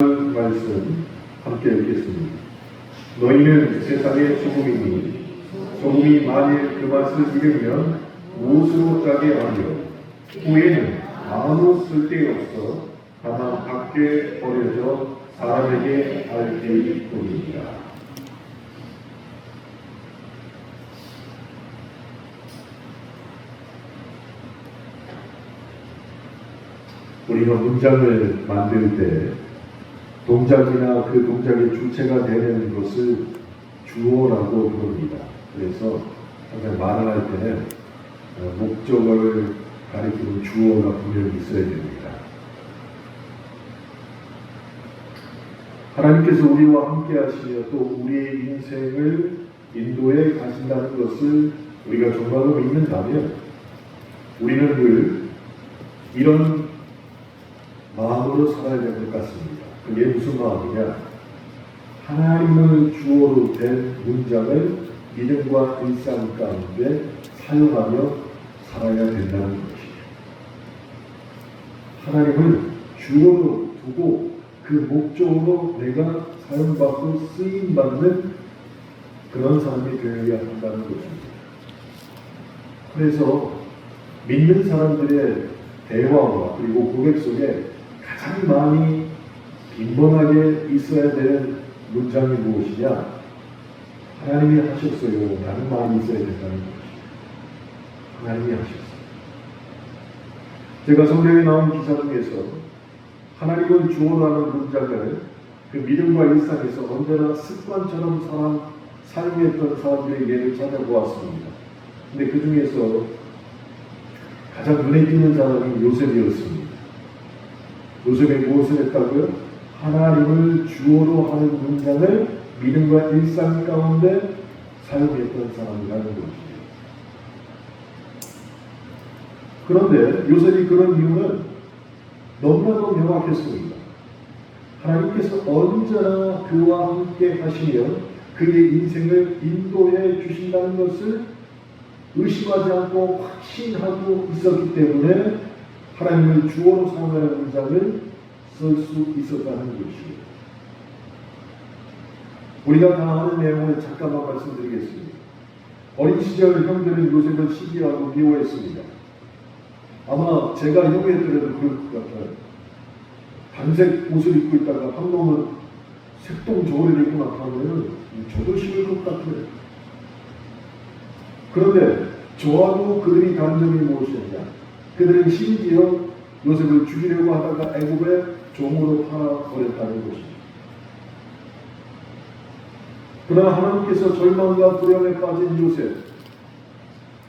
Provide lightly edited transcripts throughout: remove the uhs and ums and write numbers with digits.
말씀 함께 읽겠습니다. 너희는 세상의 소금이니 소금이 만일 그 맛을 잃으면 무엇으로 짜게 하며 후에는 아무 쓸데없어 다만 밖에 버려져 사람에게 알게 뿐이니라. 우리가 문장을 만들 때 동작이나 그 동작의 주체가 되는 것을 주어라고 부릅니다. 그래서 항상 말을 할 때는 목적어를 가리키는 주어가 분명히 있어야 됩니다. 하나님께서 우리와 함께 하시며 또 우리의 인생을 인도해 가신다는 것을 우리가 정말로 믿는다면 우리는 늘 이런 마음으로 살아야 될 것 같습니다. 그게 무슨 마음이냐? 하나님을 주어로 된 문장을 믿음과 일상 가운데 사용하며 살아야 된다는 것이에요. 하나님을 주어로 두고 그 목적으로 내가 사용받고 쓰임받는 그런 사람이 되어야 한다는 것입니다. 그래서 믿는 사람들의 대화와 그리고 고백 속에 가장 많이 빈번하게 있어야 되는 문장이 무엇이냐? 하나님이 하셨어요 라는 말이 있어야 된다는 것이죠. 하나님이 하셨어요. 제가 성경에 나온 기사 중에서 하나님을 주어로 하는 문장을 그 믿음과 일상에서 언제나 습관처럼 사용했던 사람들의 예를 찾아보았습니다. 근데 그 중에서 가장 눈에 띄는 사람이 요셉이었습니다. 요셉이 무엇을 했다고요? 하나님을 주어로 하는 문장을 믿음과 일상 가운데 사용했던 사람이라는 것이죠. 그런데 요셉이 그런 이유는 너무나도 명확했습니다. 하나님께서 언제나 그와 함께 하시며 그의 인생을 인도해 주신다는 것을 의심하지 않고 확신하고 있었기 때문에 하나님을 주어로 사용하는 문장을 쓸 수 있었다는 것이에요. 우리가 다 아는 내용을 잠깐만 말씀드리겠습니다. 어린 시절 형들은 요셉을 시기하고 미워했습니다. 아마 제가 형이었더라도 그럴 것 같아요. 단색 옷을 입고 있다가 한 놈은 색동 저고리를 입고 나타나면 저도 싫을 것 같아요. 그런데 저하고 그들이 다른 점이 무엇이었냐? 그들은 심지어 요셉을 죽이려고 하다가 애굽에 종으로 팔아버렸다는 것입니다. 그러나 하나님께서 절망과 불안에 빠진 요셉,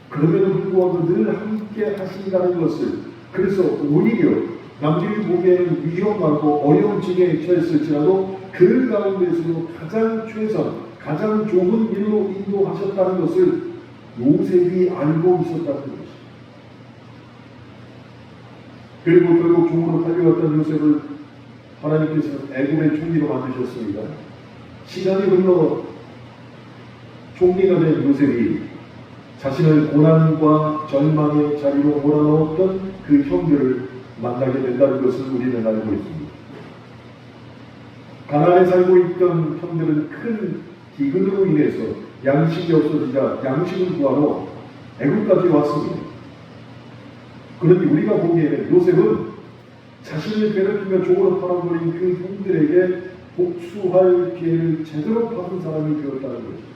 그럼에도 불구하고 늘 함께 하신다는 것을, 그래서 오히려 남들이 보기에는 위험하고 어려운 징에 처했을지라도 그 가운데서도 가장 최선, 가장 좋은 일로 인도하셨다는 것을 요셉이 알고 있었다는 것입니다. 그리고 결국 종으로 팔려왔던 요셉을 하나님께서는 애굽의 총리로 만드셨습니다. 시간이 흘러 총리가 된 요셉이 자신을 고난과 절망의 자리로 몰아넣었던 그 형들을 만나게 된다는 것을 우리는 알고 있습니다. 가나안에 살고 있던 형들은 큰 기근으로 인해서 양식이 없어지자 양식을 구하러 애굽까지 왔습니다. 그런데 우리가 보기에는 요셉은 자신을 괴롭히며 종으로 팔아버린 그 형들에게 복수할 기회를 제대로 받은 사람이 되었다는 것입니다.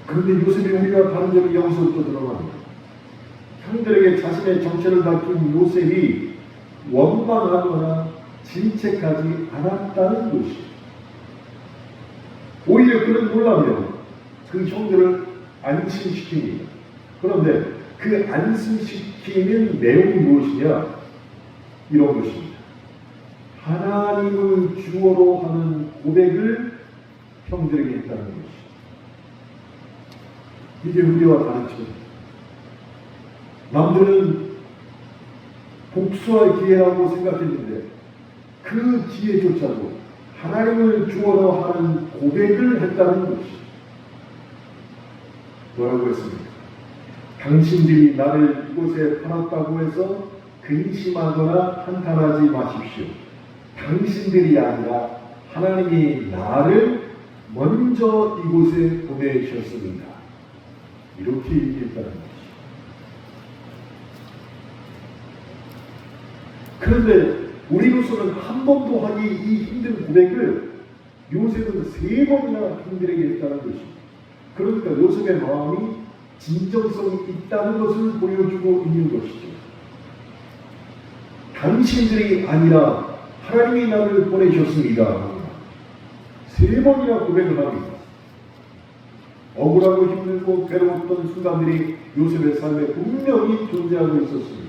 그런데 요셉이 우리가 다른 점이 여기서부터 드러납니다. 형들에게 자신의 정체를 밝힌 요셉이 원망하거나 질책하지 않았다는 것입니다. 오히려 그는 놀라며 그 형들을 안심시킵니다. 그런데 그 안심시키는 내용이 무엇이냐? 이런 것입니다. 하나님을 주어로 하는 고백을 형들에게 했다는 것입니다. 이게 우리와 다른 점입니다. 남들은 복수할 기회라고 생각했는데 그 기회조차도 하나님을 주어로 하는 고백을 했다는 것입니다. 뭐라고 했습니까? 당신들이 나를 이곳에 팔았다고 해서 근심하거나 한탄하지 마십시오. 당신들이 아니라 하나님이 나를 먼저 이곳에 보내셨습니다. 이렇게 얘기했다는 것이죠. 그런데 우리로서는 한 번도 하기 이 힘든 고백을 요셉은 3번이나 형들에게 했다는 것입니다. 그러니까 요셉의 마음이 진정성이 있다는 것을 보여주고 있는 것이죠. 당신들이 아니라 하나님이 나를 보내셨습니다. 3번이나 고백을 합니다. 억울하고 힘들고 괴로웠던 순간들이 요셉의 삶에 분명히 존재하고 있었습니다.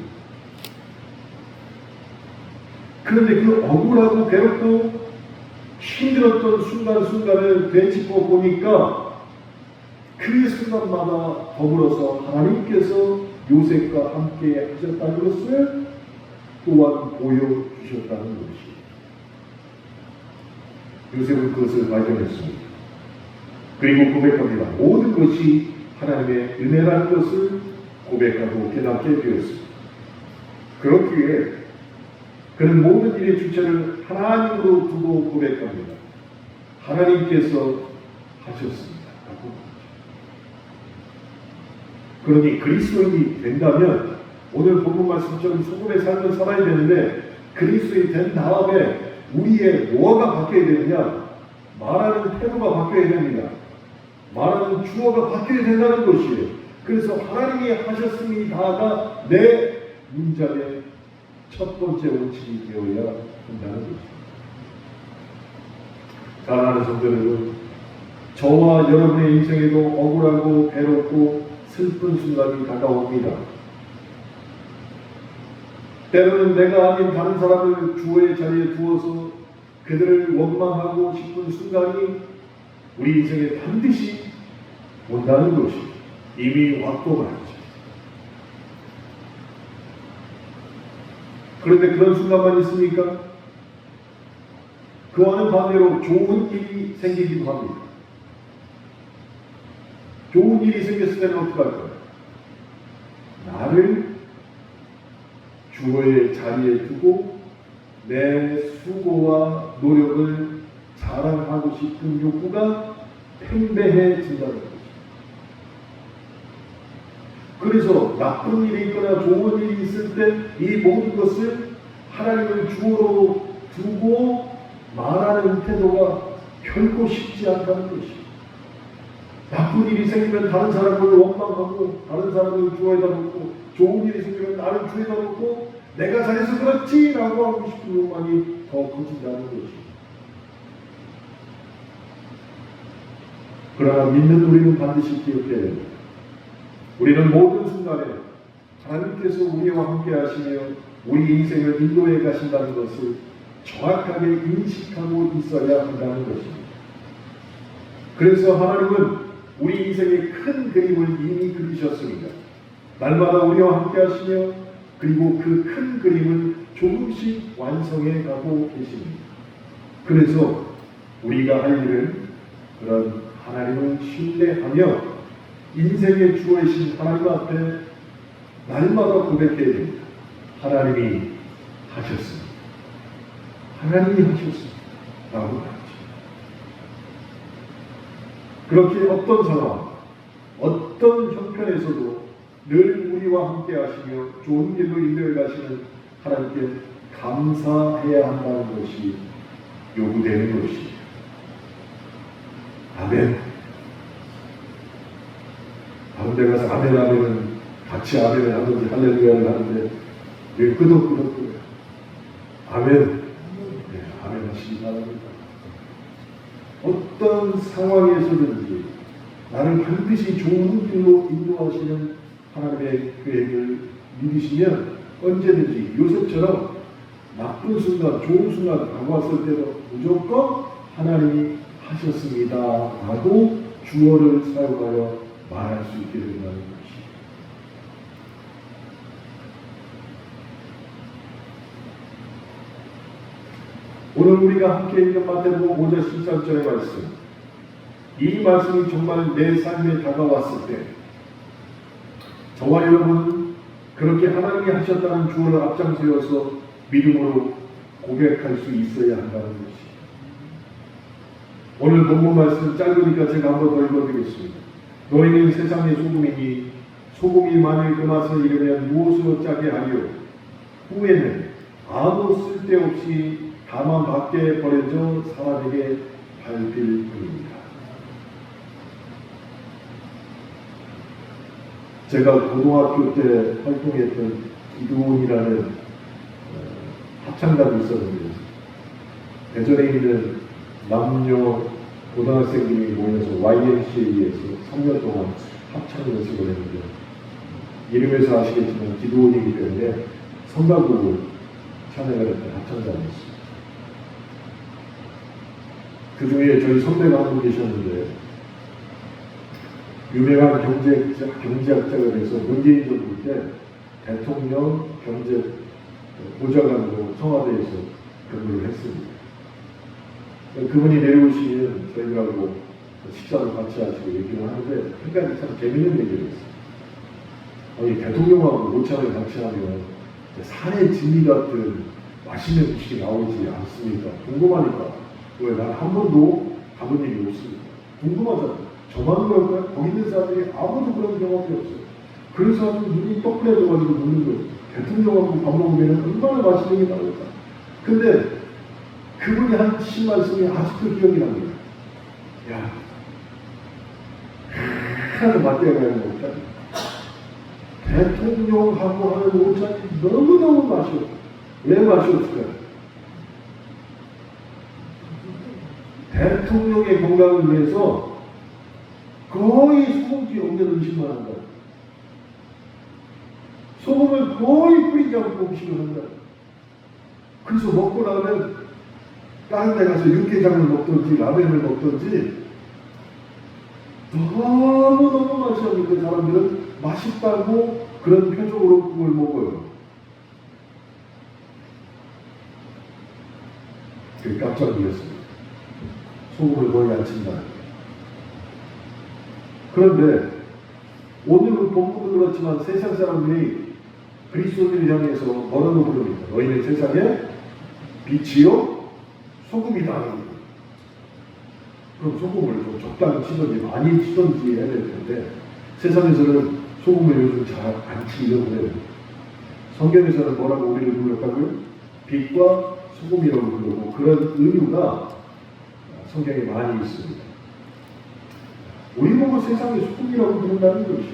그런데 그 억울하고 괴롭고 힘들었던 순간순간을 되짚어 보니까 그 순간마다 더불어서 하나님께서 요셉과 함께 하셨다는 것을 또한 보여주셨다는 것이에요. 요셉은 그것을 발견했습니다. 그리고 고백합니다. 모든 것이 하나님의 은혜라는 것을 고백하고 깨닫게 되었습니다. 그렇기에 그는 모든 일의 주체를 하나님으로 두고 고백합니다. 하나님께서 하셨습니다. 그러니 그리스도인이 된다면 오늘 본문 말씀처럼 소금의 삶을 살아야 되는데 그리스도인이 된 다음에 우리의 뭐가 바뀌어야 되느냐? 말하는 태도가 바뀌어야 됩니다. 말하는 주어가 바뀌어야 된다는 것이에요. 그래서 하나님이 하셨습니다가 내 문장의 첫 번째 원칙이 되어야 한다는 것입니다. 사랑하는 성도 여러분, 저와 여러분의 인생에도 억울하고 괴롭고 슬픈 순간이 다가옵니다. 때로는 내가 아닌 다른 사람을 주어의 자리에 두어서 그들을 원망하고 싶은 순간이 우리 인생에 반드시 온다는 것이 이미 왔고 말이죠. 그런데 그런 순간만 있습니까? 그와는 반대로 좋은 일이 생기기도 합니다. 좋은 일이 생겼을 때는 어떻게 할까요? 나를 주어의 자리에 두고 내 수고와 노력을 자랑하고 싶은 욕구가 팽배해진다는 것입니다. 그래서 나쁜 일이 있거나 좋은 일이 있을 때 이 모든 것을 하나님을 주어로 두고 말하는 태도가 결코 쉽지 않다는 것입니다. 나쁜 일이 생기면 다른 사람을 원망하고 다른 사람을 주어에다 놓고 좋은 일이 생기면 나를 주어에다 놓고 내가 잘해서 그렇지 라고 하고 싶은 욕망이 더 커진다는 것입니다. 그러나 믿는 우리는 반드시 기억해야 됩니다. 우리는 모든 순간에 하나님께서 우리와 함께 하시며 우리 인생을 인도해 가신다는 것을 정확하게 인식하고 있어야 한다는 것입니다. 그래서 하나님은 우리 인생의 큰 그림을 이미 그리셨습니다. 날마다 우리와 함께 하시며 그리고 그 큰 그림을 조금씩 완성해 가고 계십니다. 그래서 우리가 할 일은 그런 하나님을 신뢰하며 인생의 주어이신 하나님 앞에 날마다 고백해야 됩니다. 하나님이 하셨습니다. 하나님이 하셨습니다. 라고 하죠. 그렇게 어떤 상황, 어떤 형편에서도 늘 우리와 함께 하시며 좋은 길로 인도해 가시는 하나님께 감사해야 한다는 것이 요구되는 것이에요. 아멘. 다른 데 가서 아멘 하면은 같이 아멘을 하든지 할렐루야를 하는데 왜 끄덕끄덕거려요? 아멘. 네, 아멘 하시기 바랍니다. 어떤 상황에서든지 나를 반드시 좋은 길로 인도하시는 하나님의 계획을 믿으시면 언제든지 요셉처럼 나쁜 순간, 좋은 순간 다가왔을 때도 무조건 하나님이 하셨습니다 라고 주어를 사용하여 말할 수 있게 된다는 것입니다. 오늘 우리가 함께 읽는 마태복음 5장 13절의 말씀, 이 말씀이 정말 내 삶에 다가왔을 때 저와 여러분 그렇게 하나님이 하셨다는 주어를 앞장서서 믿음으로 고백할 수 있어야 한다는 것이. 오늘 본문 말씀 짧으니까 제가 한 번 더 읽어드리겠습니다. 너희는 세상의 소금이니 소금이 만일 그 맛을 잃으면 무엇으로 짜게 하리요? 후에는 아무 쓸데없이 다만 밖에 버려져 사람에게 밟힐 뿐입니다. 제가 고등학교 때 활동했던 기도원이라는 합창단이 있었는데 대전에 있는 남녀 고등학생들이 모여서 YMCA에서 3년 동안 합창 연습을 했는데 이름에서 아시겠지만 기도원이기 때문에 성가곡을 찬양을 했던 합창단이었습니다. 그 중에 저희 선배가 한 분 계셨는데 유명한 경제학자가 돼서 문재인 정부 때 대통령 경제 보좌관으로 청와대에서 근무를 했습니다. 그분이 내려오시면 저희들하고 식사를 같이 하시고 얘기를 하는데 한 가지 참 재밌는 얘기를 했어요. 아니, 대통령하고 모차를 같이 하면 산의 진미 같은 맛있는 음식이 나오지 않습니까? 궁금하니까. 왜? 난 한 번도 가본 일이 없습니다. 궁금하잖아요. 저만 그럴까요? 거기 있는 사람들이 아무도 그런 경험이 없어요. 그래서 아주 눈이 뻐근해져가지고 묻는 거예요. 대통령하고 밥 먹으면 얼마나 맛있는 게 나올까? 근데 그분이 하신 말씀이 아직도 기억이 납니다. 야, 하나도 맞대야 가는 거니까 대통령하고 하는 오찬이 너무너무 맛이 없어요. 왜 맛이 없을까요? 대통령의 건강을 위해서 거의 소금기 없는 음식만 한다. 소금을 거의 뿌리지 않고 음식을 한다. 그래서 먹고 나면 다른 데 가서 육개장을 먹든지 라면을 먹든지 너무너무 맛이 없는데 사람들은 맛있다고 그런 표정으로 그걸 먹어요. 그게 깜짝 놀랐습니다. 소금을 거의 안 친다. 그런데 오늘은 본문도 그렇지만 세상 사람들이 그리스도인을 향해서 뭐라고 부릅니까? 너희는 세상에 빛이요 소금이다. 그럼 소금을 좀 적당히 치든지 많이 치든지 해야 될 텐데 세상에서는 소금을 요즘 잘 안 치려고 해요. 성경에서는 뭐라고 우리를 불렀다고요? 빛과 소금이라고 부르고 그런 의미가 성경에 많이 있습니다. 우리 보고 세상에 소금이라고 부른다는 것이.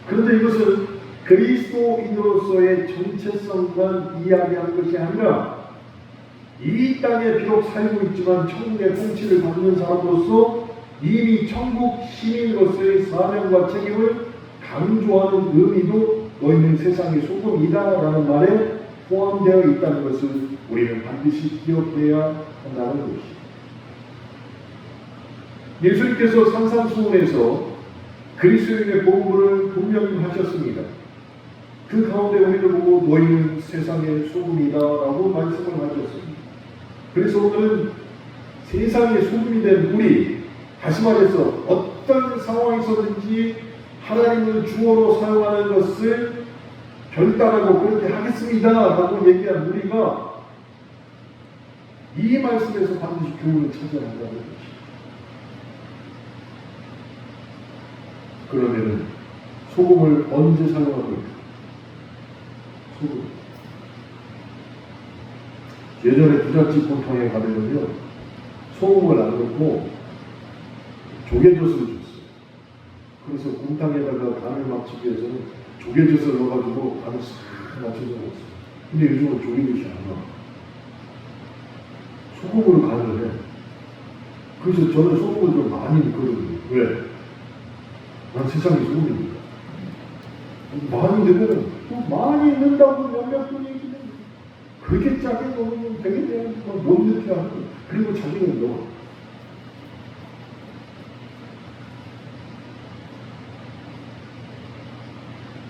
그런데 이것은 그리스도인으로서의 정체성만 이야기하는 것이 아니라 이 땅에 비록 살고 있지만 천국의 통치를 받는 사람으로서 이미 천국 시민으로서의 사명과 책임을 강조하는 의미도 너희는 세상의 소금이다라는 말에 포함되어 있다는 것을 우리는 반드시 기억해야 한다는 것입니다. 예수님께서 산상수훈에서 그리스도인의 복음을 분명히 하셨습니다. 그 가운데 우리를 보고 너희는 세상의 소금이다라고 말씀을 하셨습니다. 그래서 오늘은 세상의 소금이 된 우리, 다시 말해서 어떤 상황에서든지 하나님을 주어로 사용하는 것을 결단하고 그렇게 하겠습니다라고 얘기한 우리가 이 말씀에서 반드시 교훈을 찾아야 한다는 것입니다. 그러면은 소금을 언제 사용하고 있을까? 소금. 예전에 부잣집 본통에 가면요 소금을 안 넣고 조개젓을 줬어요. 그래서 곰탕에다가 간을 맞추기 위해서는 조개젓을 넣어가지고 간을 싹 맞춰서 먹었어요. 근데 요즘은 조개젓이 안 나와. 소금으로 간을 해. 그래서 저는 소금을 좀 많이 넣거든요. 왜? 난 세상에 소금이니까. 많이 넣으면 또 많이 넣는다고 몇몇 분이 얘기해요. 그렇게 짜게 넣으면 되겠네. 못 넣게 하고. 그리고 자기는 넣어.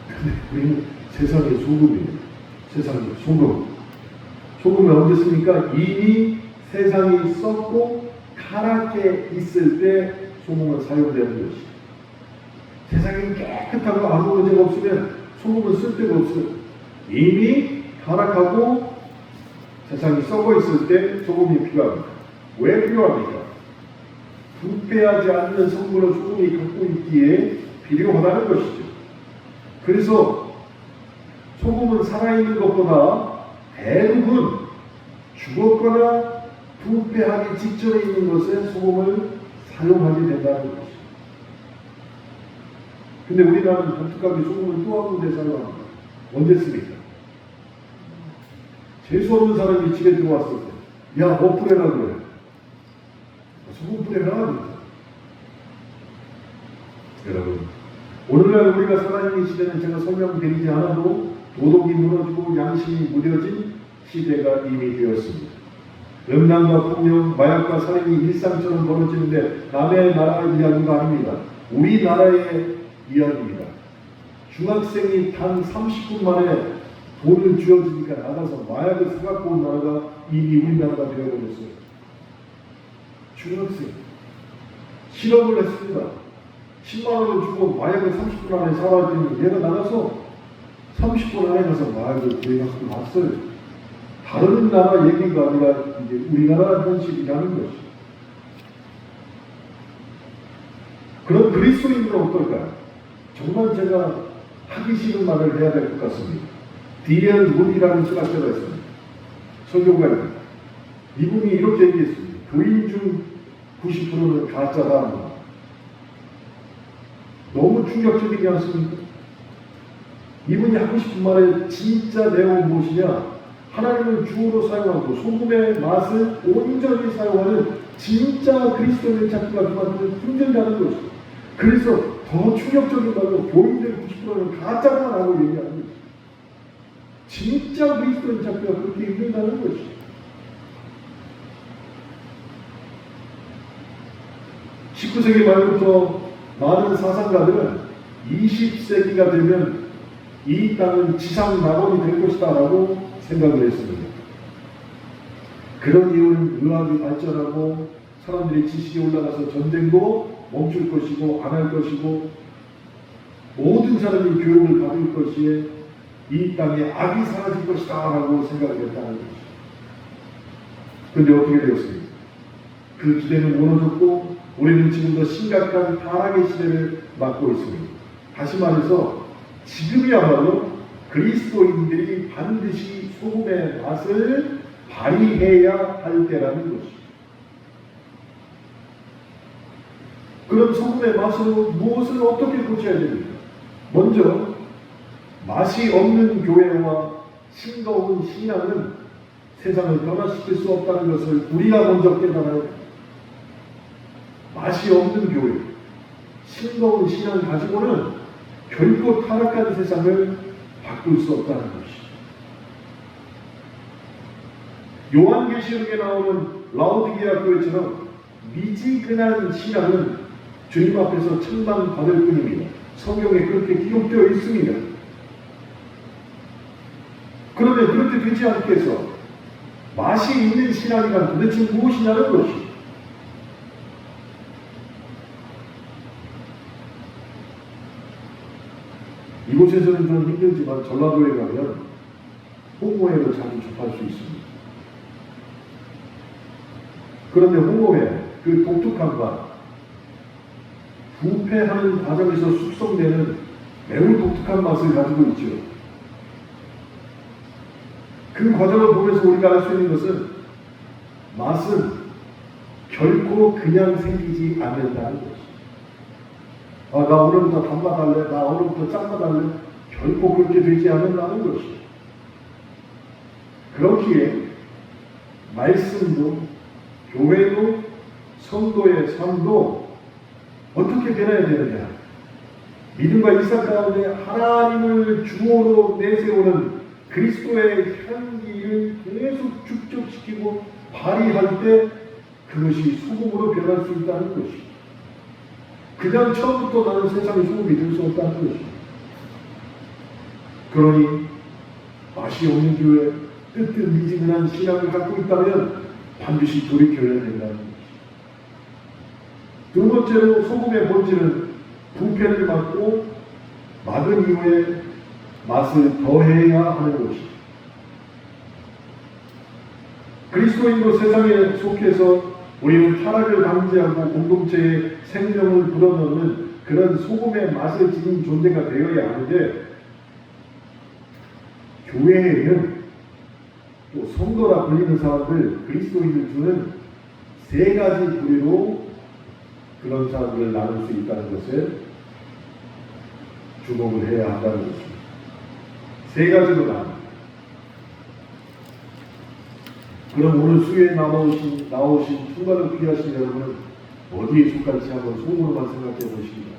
근데 우리는 세상의 소금이에요. 세상의 소금. 소금을 언제 씁니까? 이미 세상이 썩고 타락해 있을 때 소금은 사용되는 것이죠. 세상이 깨끗하고 아무 문제가 없으면 소금은 쓸데가 없어요. 이미 타락하고 세상이 썩어 있을 때 소금이 필요합니다. 왜 필요합니까? 부패하지 않는 성분을 소금이 갖고 있기에 필요하다는 것이죠. 그래서 소금은 살아있는 것보다 대부분 죽었거나 부패하기 직전에 있는 것에 소금을 사용하게 된다는 것이죠. 근데 우리나라는 독특하게 소금을 또 한 군데 사용합니다. 언제 씁니까? 재수 없는 사람이 집에 들어왔을 때, 야, 뭐 뿌려라 그래. 소금 뿌려라. 여러분, 오늘날 우리가 살아있는 시대는 제가 설명드리지 않아도 도덕이 무너지고 양심이 무뎌진 시대가 이미 되었습니다. 음란과 폭력, 마약과 살인이 일상처럼 벌어지는데 남의 나라의 이야기가 아닙니다. 우리나라의 이야기입니다. 중학생이 단 30분 만에 돈을 쥐어주니까 나가서 마약을 사갖고 온 나라가 이미 우리나라가 되어버렸어요. 중학생 실험을 했습니다. 10만 원을 주고 마약을 30분 안에 사왔더니 얘가 나가서 30분 안에 가서 마약을 구해갖고 왔어요. 다른 나라 얘기가 아니라 이제 우리나라 현실이라는 것이. 그런 그리스도인들은 어떨까요? 정말 제가 하기 싫은 말을 해야 될 것 같습니다. 디엘 문이라는 신학자가 있습니다. 설교가입니다. 이분이 이렇게 얘기했습니다. 교인 중 90%는 가짜다. 너무 충격적이지 않습니까? 이분이 하고 싶은 말의 진짜 내용은 무엇이냐? 하나님을 주어로 사용하고 소금의 맛을 온전히 사용하는 진짜 그리스도인을 찾기가 그만큼 힘들다는 것이죠. 그래서 더 충격적인 말로 교인들 90%는 가짜다라고 얘기하는 거죠. 진짜 그리스도인 찾기가 그렇게 힘들다는 것이죠. (19세기) 말부터 많은 사상가들은 20세기가 되면 이 땅은 지상 낙원이 될 것이다 라고 생각을 했습니다. 그런 이유는 의학이 발전하고 사람들이 지식이 올라가서 전쟁도 멈출 것이고 안 할 것이고 모든 사람이 교육을 받을 것이에 이 땅에 악이 사라질 것이다 라고 생각을 했다는 것이죠. 그런데 어떻게 되었습니까? 그 기대는 무너졌고 우리는 지금 더 심각한 타락의 시대를 맞고 있습니다. 다시 말해서 지금이야말로 그리스도인들이 반드시 소금의 맛을 발휘해야 할 때라는 것이죠. 그럼 소금의 맛으로 무엇을 어떻게 고쳐야 됩니까? 먼저 맛이 없는 교회와 싱거운 신앙은 세상을 변화시킬 수 없다는 것을 우리가 먼저 깨달아야 됩니다. 맛이 없는 교회, 싱거운 신앙 가지고는 결코 타락한 세상을 바꿀 수 없다는 것이죠. 요한계시록에 나오는 라오디게아 교회처럼 미지근한 신앙은 주님 앞에서 천만받을 뿐입니다. 성경에 그렇게 기록되어 있습니다. 그러면 그렇게 되지 않게 해서 맛이 있는 신앙이란 도대체 무엇이냐는 것이. 이곳에서는 좀 힘들지만 전라도에 가면 홍어회를 자주 접할 수 있습니다. 그런데 홍어회, 그 독특한 맛, 부패하는 과정에서 숙성되는 매우 독특한 맛을 가지고 있죠. 그 과정을 보면서 우리가 알 수 있는 것은 맛은 결코 그냥 생기지 않는다는 것이죠. 나 오늘부터 단맛 할래, 나 오늘부터 짠맛 할래, 결코 그렇게 되지 않는다는 것이죠. 그렇기에 말씀도 교회도 성도의 삶도 어떻게 변해야 되느냐? 믿음과 일상 가운데 하나님을 주어로 내세우는 그리스도의 향기를 계속 축적시키고 발휘할 때 그것이 소금으로 변할 수 있다는 것이죠. 그냥 처음부터 나는 세상의 소금이 될 수 없다는 것이죠. 그러니 맛이 없는 교회, 뜨뜻미지근한 신앙을 갖고 있다면 반드시 돌이켜야 된다는 것이죠. 두 번째로 소금의 본질은 부패를 막고 막은 이후에 맛을 더해야 하는 것이 그리스도인도 세상에 속해서 우리는 타락을 방지하고 공동체의 생명을 불어넣는 그런 소금의 맛을 지닌 존재가 되어야 하는데 교회에는 또 성도라 불리는 사람들 그리스도인들 중은 세 가지 부류로 그런 사람들을 나눌 수 있다는 것에 주목을 해야 한다는 것입니다. 세 가지로 나눕니다. 그럼 오늘 수요에 나오신 투가를 피하신 여러분은 어디에 속할지 한번 속으로만 생각해 보십니다.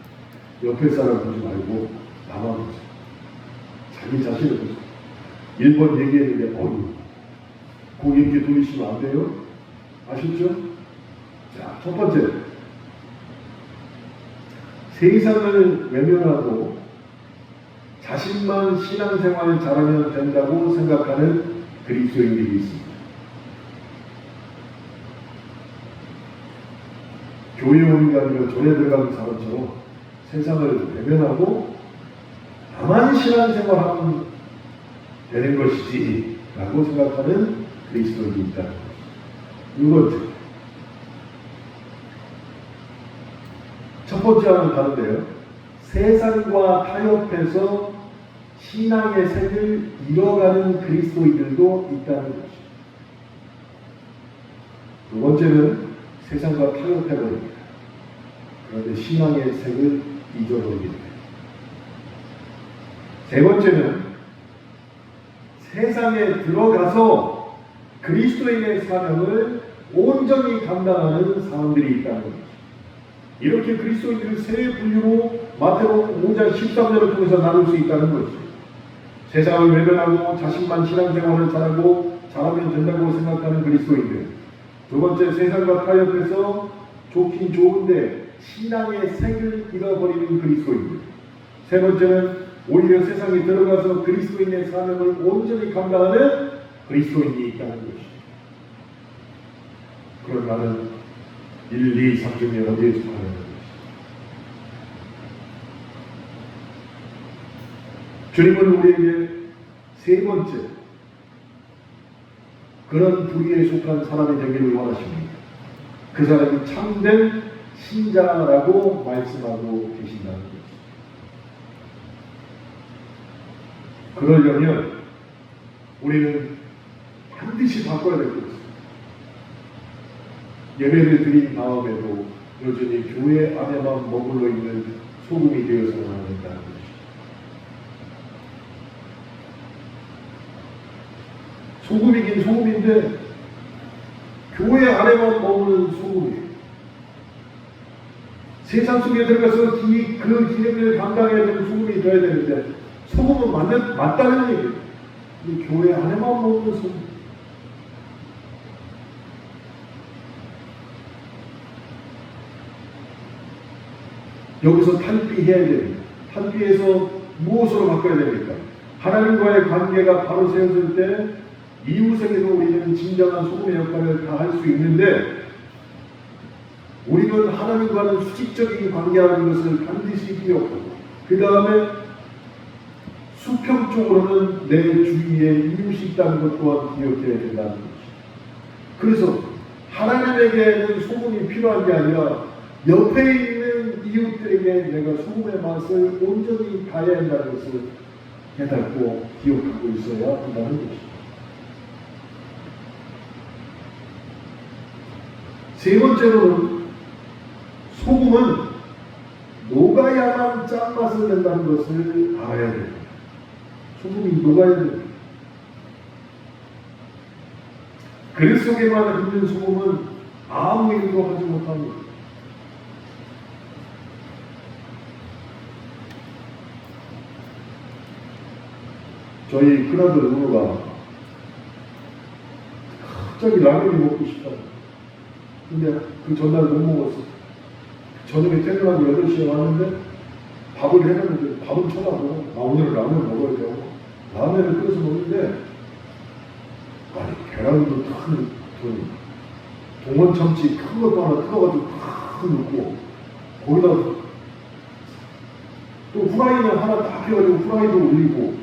옆에 사람 보지 말고 나만 보세요. 자기 자신을 보세요. 1번 얘기했는데 꼭 이렇게 돌리시면 안 돼요. 아셨죠? 자, 첫 번째. 세상을 외면하고 자신만 신앙생활을 잘하면 된다고 생각하는 그리스도인들이 있습니다. 교회 오는 게 아니라 전에 들어가는 사람처럼 세상을 외면하고 나만 신앙생활하면 되는 것이지 라고 생각하는 그리스도인이 있다는 것입니다. 두 번째. 첫 번째와는 다른데요. 세상과 타협해서 신앙의 색을 잃어가는 그리스도인들도 있다는 것입니다. 두 번째는 세상과 타협해버립니다. 그런데 신앙의 색을 잊어버립니다. 세 번째는 세상에 들어가서 그리스도인의 사명을 온전히 감당하는 사람들이 있다는 것입니다. 이렇게 그리스도인들을 세 분류로 마태복음 5장 13절을 통해서 나눌 수 있다는 것이죠. 세상을 외면하고 자신만 신앙생활을 잘하면 된다고 생각하는 그리스도인들. 두 번째, 세상과 타협해서 좋긴 좋은데 신앙의 색을 잃어버리는 그리스도인들. 세 번째는 오히려 세상에 들어가서 그리스도인의 사명을 온전히 감당하는 그리스도인이 있다는 것이죠. 그럼 나는 1, 2, 3 중에 어디에 속하는 것이죠? 주님은 우리에게 세 번째 그런 부류에 속한 사람이 되기를 원하십니다. 그 사람이 참된 신자라고 말씀하고 계신다는 것입니다. 그러려면 우리는 반드시 바꿔야 될 것입니다. 예배를 드린 다음에도 여전히 교회 안에만 머물러 있는 소금이 되어서는 안 된다는 것입니다. 소금이긴 소금인데 교회 안에만 머무는 소금이에요. 세상 속에 들어가서 그 기능을 감당해야 되는 소금이 되어야 되는데 소금은 맞다는 얘기예요. 교회 안에만 머무는 소금. 여기서 탈피해야 됩니다. 탈피해서 무엇으로 바꿔야 됩니까? 하나님과의 관계가 바로 세워질 때 이웃에게도 우리는 진정한 소금의 역할을 다 할 수 있는데 우리는 하나님과는 수직적인 관계라는 것을 반드시 기억하고 그 다음에 수평적으로는 내 주위에 이웃이 있다는 것 또한 기억해야 된다는 것입니다. 그래서 하나님에게는 소금이 필요한 게 아니라 옆에 있는 이웃들에게 내가 소금의 맛을 온전히 다해야 한다는 것을 깨닫고 기억하고 있어야 한다는 것입니다. 세 번째로는 소금은 녹아야만 짠맛을 낸다는 것을 알아야 됩니다. 소금이 녹아야 됩니다. 그릇 속에만 있는 소금은 아무 일도 하지 못합니다. 저희 큰아들 은우가 갑자기 라면이 먹고 싶다. 근데 그 전날 못 먹었어. 저녁에 퇴근하고 8시에 왔는데 밥을 해놨는데 밥은 쳐다보고 오늘은 라면 먹어야 되고 라면을 끓여서 먹는데 아니 계란도 큰 동원 참치 큰 것도 하나 뜯어가지고 탁 넣고 거기다가 또 후라이는 하나 딱 해가지고 후라이도 올리고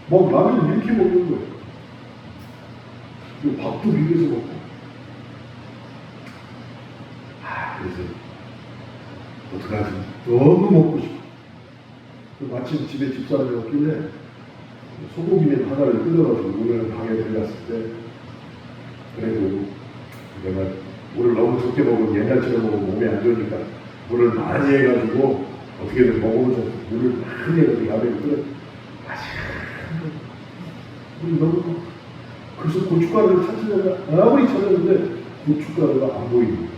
막 라면 이렇게 먹는 거예요. 그리고 밥도 비벼서 먹고. 그래서 어떡하지? 너무 먹고 싶어. 마침 집에 집사람이 없길래 소고기면 하나를 뜯어가지고 오늘 방에 들어갔을 때 그래도 내가 물을 너무 적게 먹으면 옛날처럼 먹으면 몸에 안 좋으니까 물을 많이 해가지고 어떻게든 먹어보자. 물을 많이 해가지고 라면을 끓여 물이 너무. 그래서 고춧가루를 찾으려면 아무리 찾았는데 고춧가루가 안 보이는 거예요.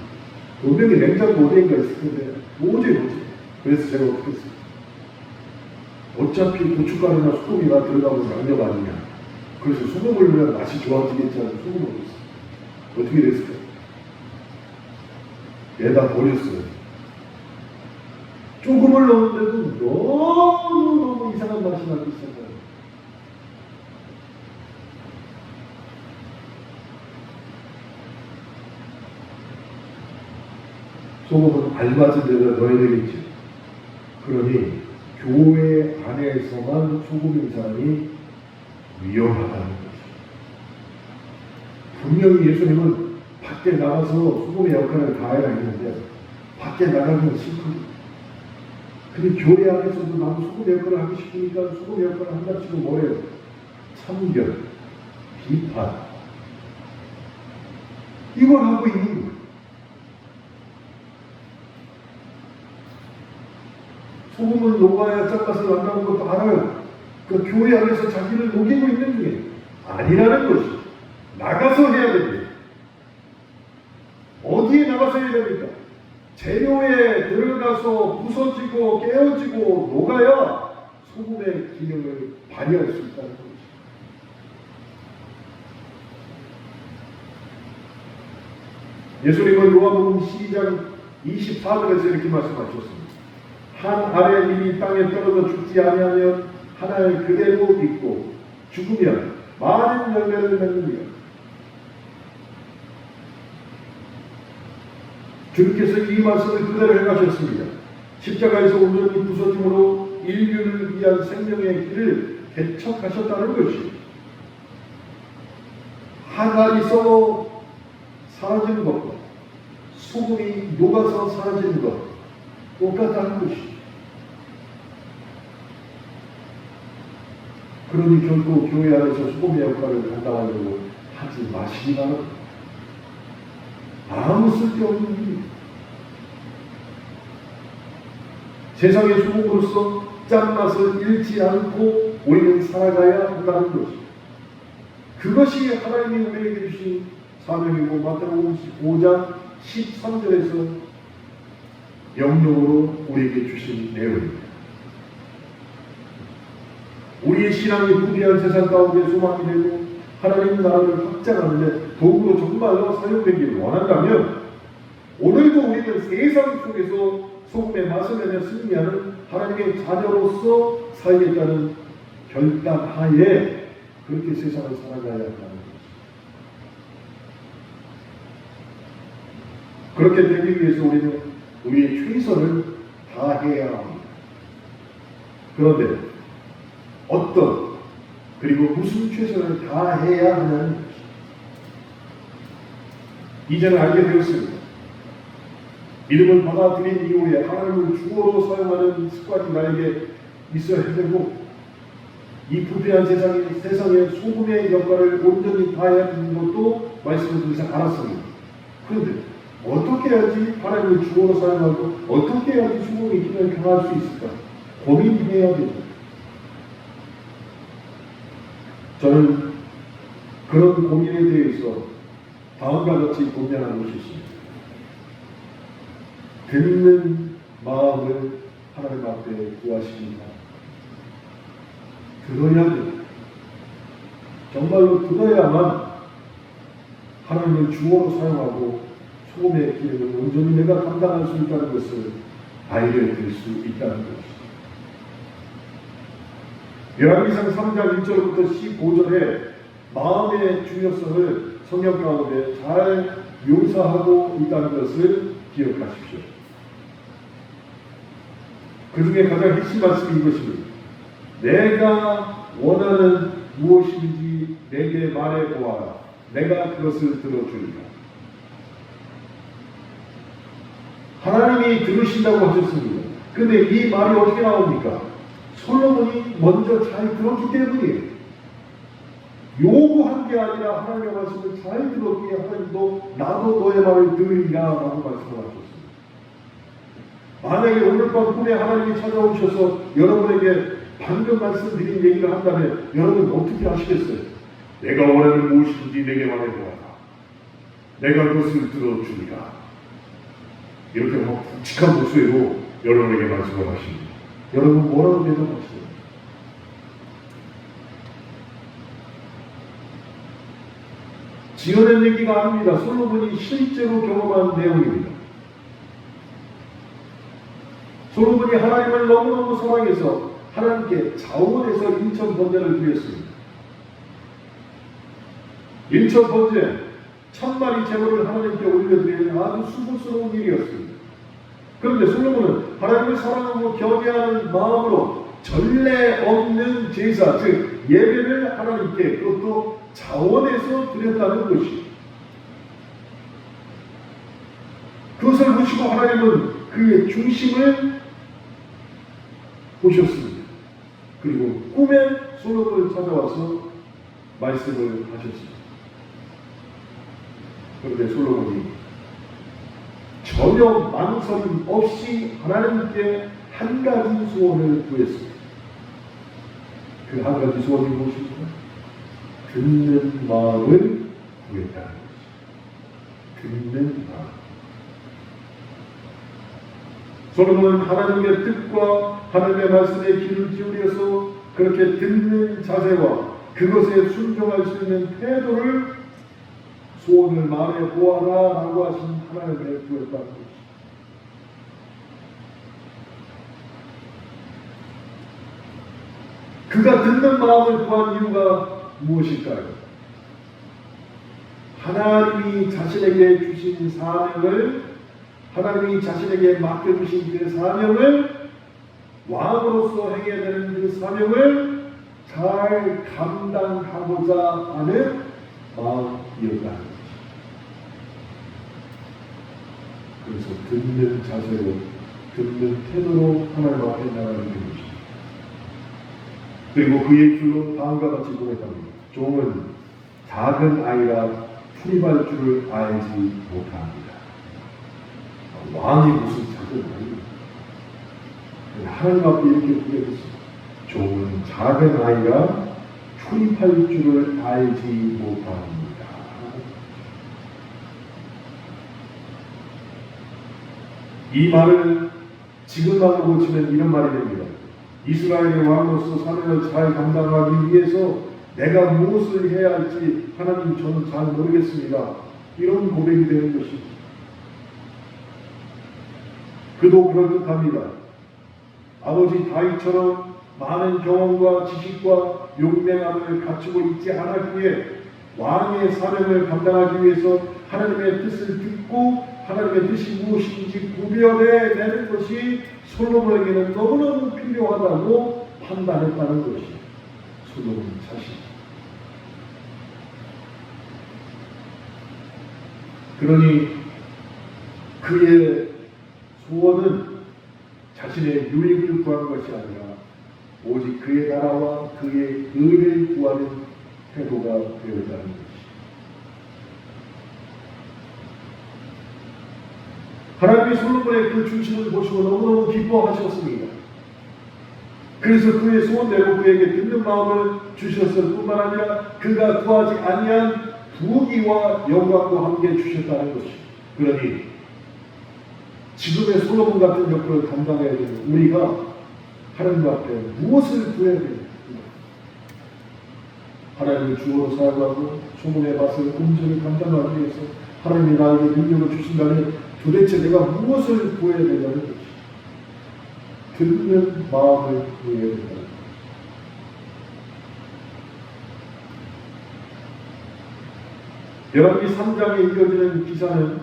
분명히 냉장고 어디인가 있을 텐데 뭐지. 그래서 제가 어떻게 했어요? 어차피 고춧가루나 소금이나 들어가면 양념 아니냐. 그래서 소금을 넣으면 맛이 좋아지겠지 하고 소금을 넣었어요. 어떻게 됐을까요? 얘다 버렸어요. 조금을 넣었는데도 너무 이상한 맛이 나기 시작해요. 소금은 알맞은 데다 넣어야 되겠죠. 그러니 교회 안에서만 소금인 사람이 위험하다는 것이죠. 분명히 예수님은 밖에 나가서 소금의 역할을 다해야 했는데 밖에 나가기는 싫거든요. 근데 교회 안에서도 나도 소금의 역할을 하기 싶으니까 소금의 역할을 한다치고 뭐예요? 참견, 비판 이걸 하고 있는 거예요. 소금을 녹아야 짠맛을 난다는 것도 알아요. 그 교회 안에서 자기를 녹이고 있는 중에 아니라는 것이 나가서 해야 됩니다. 어디에 나가서 해야 됩니까? 재료에 들어가서 부서지고 깨어지고 녹아야 소금의 기능을 발휘할 수 있다는 것이죠. 예수님은 요한복음 12장 24절에서 이렇게 말씀하셨습니다. 한 알의 잎이 땅에 떨어져 죽지 아니하면 하나를 그대로 믿고 죽으면 많은 열매를 맺느니라. 주님께서 이 말씀을 그대로 행하셨습니다. 십자가에서 온전히 부서짐으로 인류를 위한 생명의 길을 개척하셨다는 것이 한 알이 썩어 사라지는 것과 소금이 녹아서 사라지는 것 똑같다는 것이. 그러니 결코 교회 안에서 소금의 역할을 감당하려고 하지 마시기 바랍니다. 아무 쓸데없는 일입니다. 세상의 소금으로서 짠맛을 잃지 않고 우리는 살아가야 한다는 것입니다. 그것이 하나님이 우리에게 주신 사명이고 마태복음 5장 13절에서 명령으로 우리에게 주신 내용입니다. 우리의 신앙이 부귀한 세상 가운데 소망이 되고 하나님 나라를 확장하는 데 도구로 정말로 사용되기를 원한다면 오늘도 우리는 세상 속에서 소금의 맛을 내며 승리하는 하나님의 자녀로서 살겠다는 결단하에 그렇게 세상을 살아가야 한다는 것입니다. 그렇게 되기 위해서 우리는 우리의 최선을 다해야 합니다. 그런데 어떤 그리고 무슨 최선을 다해야 하냐는 것입니다. 이제는 알게 되었습니다. 믿음을 받아들인 이후에 하나님을 주어로 사용하는 습관이 나에게 있어야 되고 이 부패한 세상의 소금의 역할을 온전히 다해야 하는 것도 말씀을 통해서 알았습니다. 그런데 어떻게 해야지 하나님을 주어로 사용하고 어떻게 해야지 소금의 기능을 강화할 수 있을까? 고민해야 됩니다. 저는 그런 고민에 대해서 다음과 같이 고민하는 것이 있습니다. 듣는 마음을 하나님 앞에 구하십니다. 들어야 됩니다. 정말로 들어야만 하나님을 주어로 사용하고 소금의 기능을 온전히 내가 감당할 수 있다는 것을 알게 될 수 있다는 것입니다. 열왕기상 3장 1절부터 15절에 마음의 중요성을 성경 가운데 잘 묘사하고 있다는 것을 기억하십시오. 그 중에 가장 핵심 말씀이 이것입니다. 내가 원하는 무엇인지 내게 말해보아라. 내가 그것을 들어주리라. 하나님이 들으신다고 하셨습니다. 근데 이 말이 어떻게 나옵니까? 솔로몬이 먼저 잘 들었기 때문이에요. 요구한 게 아니라 하나님의 말씀을 잘 들었기에 하나님도 나도 너의 말을 들으리라 라고 말씀하셨습니다. 만약에 오늘 밤 꿈에 하나님이 찾아오셔서 여러분에게 방금 말씀드린 얘기를 한다면 여러분 어떻게 하시겠어요? 내가 원하는 무엇인지 내게 말해보아라. 내가 그것을 들어주리라. 이렇게 막 묵직한 목소리로 여러분에게 말씀을 하십니다. 여러분 뭐라고 대답하시나요? 지어낸 얘기가 아닙니다. 솔로몬이 실제로 경험한 내용입니다. 솔로몬이 하나님을 너무너무 사랑해서 하나님께 자원해서 인천 번제를 드렸습니다. 인천 번제 1000마리 제물을 하나님께 올려드리는 아주 수고스러운 일이었습니다. 그런데 솔로몬은 하나님을 사랑하고 경외하는 마음으로 전례 없는 제사, 즉 예배를 하나님께 그것도 자원해서 드렸다는 것이, 그것을 보시고 하나님은 그의 중심을 보셨습니다. 그리고 꿈에 솔로몬을 찾아와서 말씀을 하셨습니다. 그런데 솔로몬이 전혀 망설임 없이 하나님께 한 가지 소원을 구했습니다. 그 한 가지 소원이 무엇입니까? 듣는 마음을 구했다는 것이죠. 듣는 마음. 솔로몬은 하나님의 뜻과 하나님의 말씀에 귀를 기울여서 그렇게 듣는 자세와 그것에 순종할 수 있는 태도를 소원을 말해 보아라 라고 하신 하나님의 구했다는 것이죠. 그가 듣는 마음을 구한 이유가 무엇일까요? 하나님이 자신에게 주신 사명을, 하나님이 자신에게 맡겨주신 그 사명을, 왕으로서 해야 되는 그 사명을 잘 감당하고자 하는 마음이었다는 것이죠. 그래서 듣는 자세로, 듣는 태도로 하나님 앞에 나가는 것입니다. 그리고 그의 줄로 다음과 같이 고백합니다. 종은 작은 아이라 풀이할 줄을 알지 못합니다. 왕이 무슨 작은 아이입니까? 하나님 앞에 이렇게 고백했습니다. 종은 작은 아이라 출입할 줄을 알지 못합니다. 이 말을 지금만 고치면 이런 말이 됩니다. 이스라엘의 왕으로서 사명을 잘 감당하기 위해서 내가 무엇을 해야 할지 하나님 저는 잘 모르겠습니다. 이런 고백이 되는 것입니다. 그도 그럴듯합니다. 아버지 다윗처럼 많은 경험과 지식과 용맹함을 갖추고 있지 않았기에 왕의 사명을 감당하기 위해서 하나님의 뜻을 듣고 하나님의 뜻이 무엇인지 구별해 내는 것이 솔로몬에게는 너무너무 필요하다고 판단했다는 것이 솔로몬 자신. 그러니 그의 소원은 자신의 유익을 구하는 것이 아니라 오직 그의 나라와 그의 의를 구하는 태도가 되었다는 것이. 하나님이 솔로몬의 그 중심을 보시고 너무너무 기뻐하셨습니다. 그래서 그의 소원대로 그에게 듣는 마음을 주셨을 뿐만 아니라 그가 구하지 아니한 부귀와 영광도 함께 주셨다는 것이. 그러니 지금의 솔로몬 같은 역할을 감당해야 되는 우리가 하나님 앞에 무엇을 구해야 됩니까? 하나님을 주어로 사용하고 소문의 밭을 온전히 감당하기 위해서 하나님이 나에게 능력을 주신다면 도대체 내가 무엇을 구해야 되냐는 것이. 듣는 마음을 구해야 된다는 것이. 열왕기 3장에 이어지는 기사는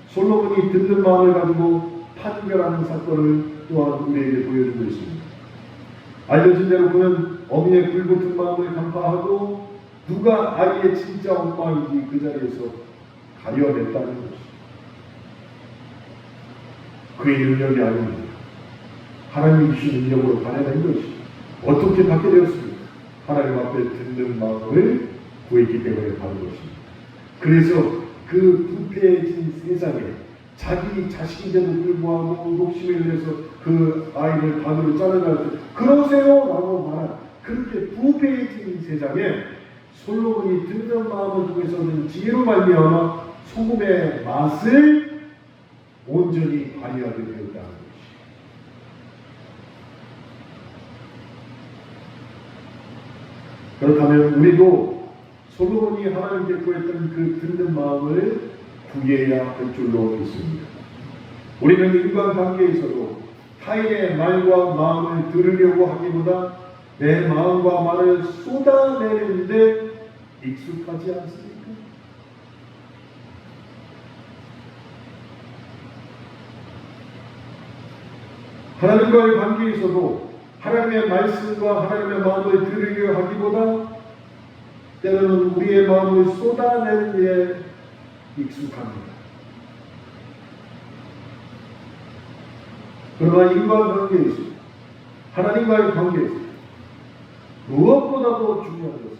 솔로몬이 듣는 마음을 가지고 판결하는 사건을 또한 우리에게 보여주고 있습니다. 알려진 대로 그는 어미의 불붙은 마음을 간파하고 누가 아이의 진짜 엄마인지 그 자리에서 가려냈다는 것입니다. 그의 능력이 아닙니다. 하나님이 주신 능력으로 가려낸 것이 어떻게 받게 되었습니까? 하나님 앞에 듣는 마음을 구했기 때문에 받은 것입니다. 그래서 그 부패해진 세상에 자기 자식인데도 불구하고 욕심을 내서 그 아이를 반으로 자르갈 때 그러세요 라고 말한 그렇게 부패해진 세상에 솔로몬이 듣는 마음을 통해서는 지혜로 말미암아 소금의 맛을 온전히 발휘하게 되었다는 것이. 그렇다면 우리도 솔로몬이 하나님께 구했던 그 듣는 마음을 구해야 할 줄로 믿습니다. 우리는 인간관계에서도 타인의 말과 마음을 들으려고 하기보다 내 마음과 말을 쏟아내는데 익숙하지 않습니까? 하나님과의 관계에서도 하나님의 말씀과 하나님의 마음을 들으려 하기보다 때로는 우리의 마음을 쏟아내는 데 익숙합니다. 그러나 인간관계에서 하나님과의 관계에서 무엇보다도 중요한 것은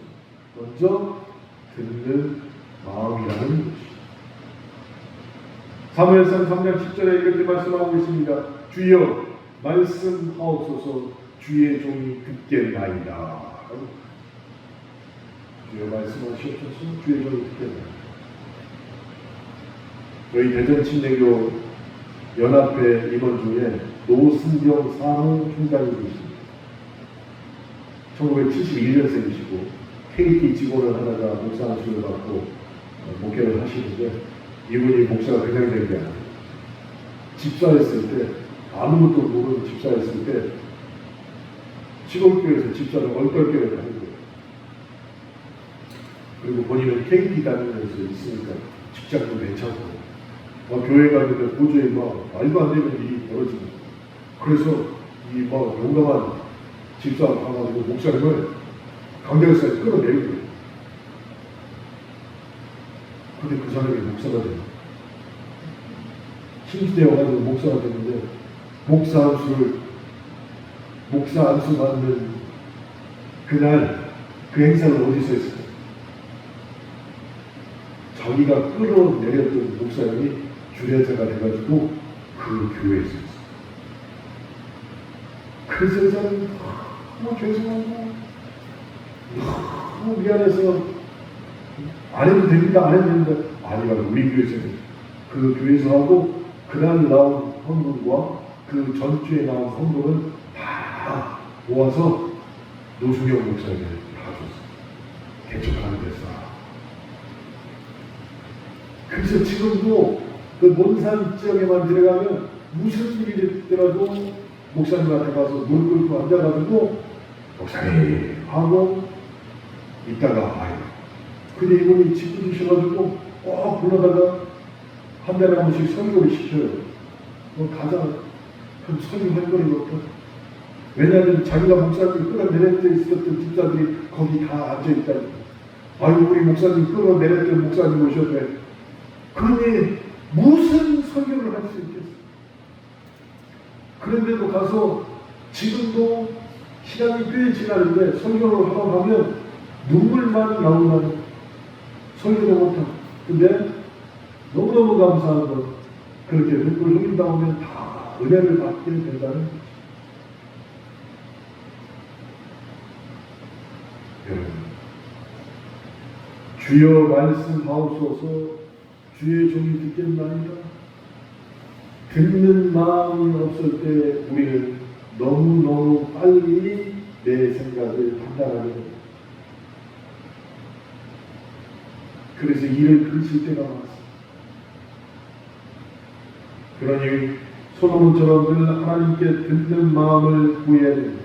먼저 듣는 마음이라는 것입니다. 사무엘상 3장 10절에 이렇게 말씀하고 있습니다. 주여 말씀하옵소서 주의 종이 듣겠나이다. 주여 말씀하시옵소서 주의 종이 듣겠나이다. 저희 대전 침례교 연합회 임원 중에 노승경 사무 총장이 계십니다. 1971년생이시고 KT 직원을 하다가 목사 안수를 받고 목회를 하시는데 이분이 목사가 그냥 된 게 아니에요. 집사했을 때 아무것도 모르는 집사했을 때 시골교회에서 집사를 얼떨결에 하는 거예요. 그리고 본인은 KT 다니면서 있으니까 직장도 괜찮고 교회 가는데 도저히 말도 안 되는 일이 벌어지는 거예요. 그래서 이 용감한 집사가 가가지고 목사님을 강대역사에 끌어내는 거예요. 근데 그 사람이 목사가 돼요. 신시되어가지고 목사가 됐는데 목사 안수 받는 그날 그 행사를 어디서 했어요? 자기가 끌어내렸던 목사님이 주례자가 돼가지고 그 교회에서 했어요. 그래서 저는 너무 죄송하고 너무 미안해서 안 해도 됩니다. 안 해도 됩니다. 아니라고 우리 교회에서는 그 교회에서 하고 그날 나온 헌금과 그 전주에 나온 헌금은 다 모아서 노수경 목사님에게 다 줬어요. 개척하는 데서. 그래서 지금도 그 몬산 지역에만 들어가면 무슨 일이 있더라도 목사님한테 가서 무릎 꿇고 앉아가지고 목사님 하고 있다가 와요. 근데 이분이 집도 주셔가지고 꼭 불러다가 한 달에 한 번씩 설교를 시켜요. 가자. 그럼 설교할 거리가 없다. 왜냐하면 자기가 목사님 끌어내렸던 있었던 집사들이 거기 다 앉아있다. 아유 우리 목사님 끌어내렸던 목사님 오셨네. 그러니 무슨 설교를 할 수 있겠어요? 그런데도 가서 지금도 시간이 꽤 지나는데 설교를 하러 가면 눈물만 나오는 설교도 못하고. 근데 너무너무 감사한 건 그렇게 눈물 흘리다 오면 다 은혜를 받게 된다는 거죠. 주여 말씀하옵소서 주의 종이 듣겠나이다. 듣는 마음이 없을 때 우리는 너무너무 빨리 내 생각을 판단하게 됩니다. 그래서 일을 그칠 때가 많습니다. 그러니 솔로몬처럼 늘 하나님께 듣는 마음을 구해야 됩니다.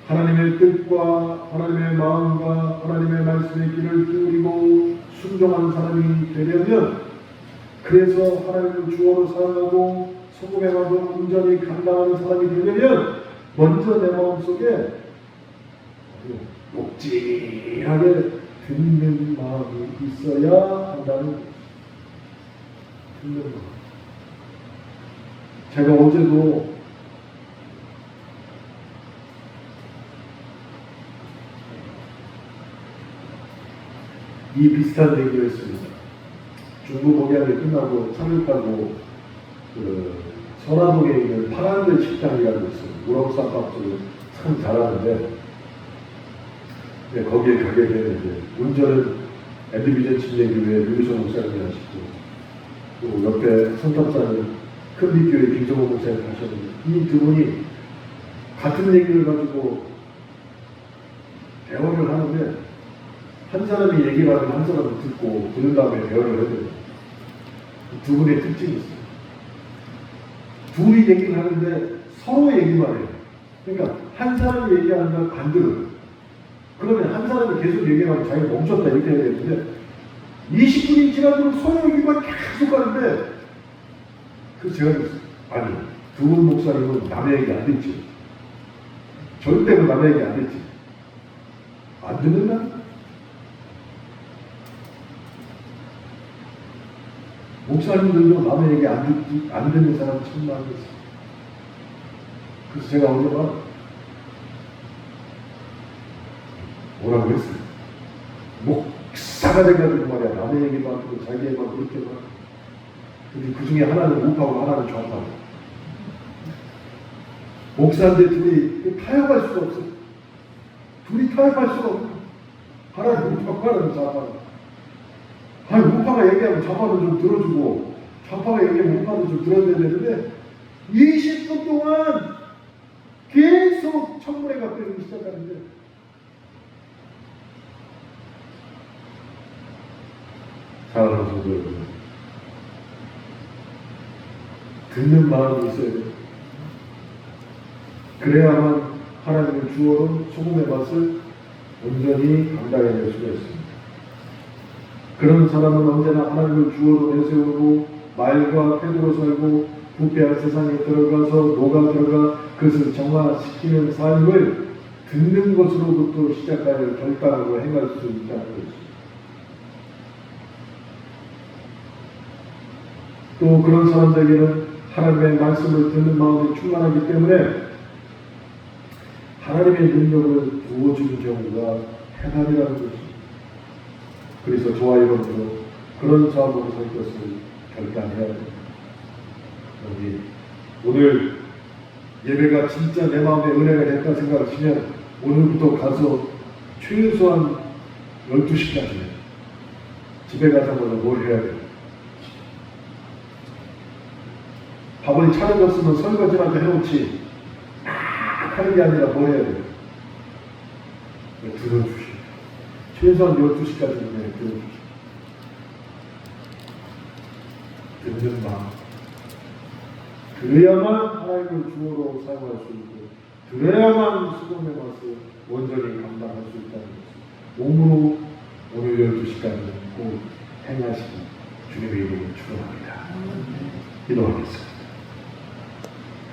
하나님의 뜻과 하나님의 마음과 하나님의 말씀의 길을 기울이고 순종한 사람이 되려면 그래서 하나님을 주어로 사랑하고 소금의 맛을 온전히 감당하는 사람이 되려면 먼저 내 마음속에 녹진하게 듣는 마음이 있어야 한다는 거예요. 듣는 마음. 제가 어제도 이 비슷한 얘기를 했습니다. 중부 목양이 끝나고 차를 타고 선화동에 있는 파란들 식당이라고 있어요. 우럭쌈밥집을 참 잘하는데 거기에 가게 되는데 운전은 에드비전 침례교회 류선 목사님이 하시고 또 옆에 선탑사는 큰빛교회 김정호 목사님이 하셨는데 이 두 분이 같은 얘기를 가지고 대화를 하는데 한 사람이 얘기를 하면 한 사람이 듣고 들은 다음에 대화를 해야 돼요. 두 분의 특징이 있어요. 둘이 얘기를 하는데 서로 얘기만 해요. 그러니까 한 사람이 얘기하는 걸 안 들어요. 그러면 한 사람이 계속 얘기하면 자기가 멈췄다 이렇게 해야 되는데 20분이 지나도록 서로 얘기만 계속 하는데 그래서 제가 아니 두 분 목사님은 남의 얘기 안 듣지. 절대로 남의 얘기 안 듣지. 안 듣는다? 목사님들도 남의 얘기 안 듣는 사람 참 많겠어요. 그래서 제가 어제 뭐라고 했어요? 목사가 돼가지고 말이야. 남의 얘기만 듣고 자기 얘기만 그렇게 말. 근데 그 중에 하나는 우파고 하나는 좌파고. 목사인데 둘이 타협할 수가 없어. 둘이 타협할 수가 없어. 하나는 우파고 하나는 좌파고. 아니, 우파가 얘기하면 좌파도 좀 들어주고, 좌파가 얘기하면 우파도 좀 들어줘야 되는데, 20분 동안 계속 청문회 갖고 시작하는데, 사랑하는 성도 여러분, 듣는 마음이 있어야 돼요. 그래야만 하나님의 주어로 소금의 맛을 온전히 감당해낼 수가 있습니다. 그런 사람은 언제나 하나님을 주어로 내세우고 말과 태도로 살고 부패한 세상에 들어가서 녹아 들어가 그것을 정화시키는 삶을 듣는 것으로부터 시작하여 결단하고 행할 수 있다는 것입니다. 또 그런 사람들에게는 하나님의 말씀을 듣는 마음이 충만하기 때문에 하나님의 능력을 부어주는 경우가 행함이라는 것입니다. 그래서 저와 여러분도 그런 사람으로 살 것을 결단해야 됩니다. 오늘 예배가 진짜 내 마음에 은혜가 됐다 생각하시면 오늘부터 가서 최소한 12시까지 집에 가자마자 뭘 해야 돼요? 밥을 차려줬으면 설거지라도 해놓지 막 하는 게 아니라 뭘 해야 돼요? 들어주시오. 최소한 12시까지는 들어주시오. 듣는 마음. 그래야만 하나님을 주어로 사용할 수 있고 그래야만 수고의 맛을 온전히 감당할 수 있다는 것을 몸으로 오늘 12시까지는 꼭 행하시기 주님의 이름으로 축원합니다. 기도하겠습니다.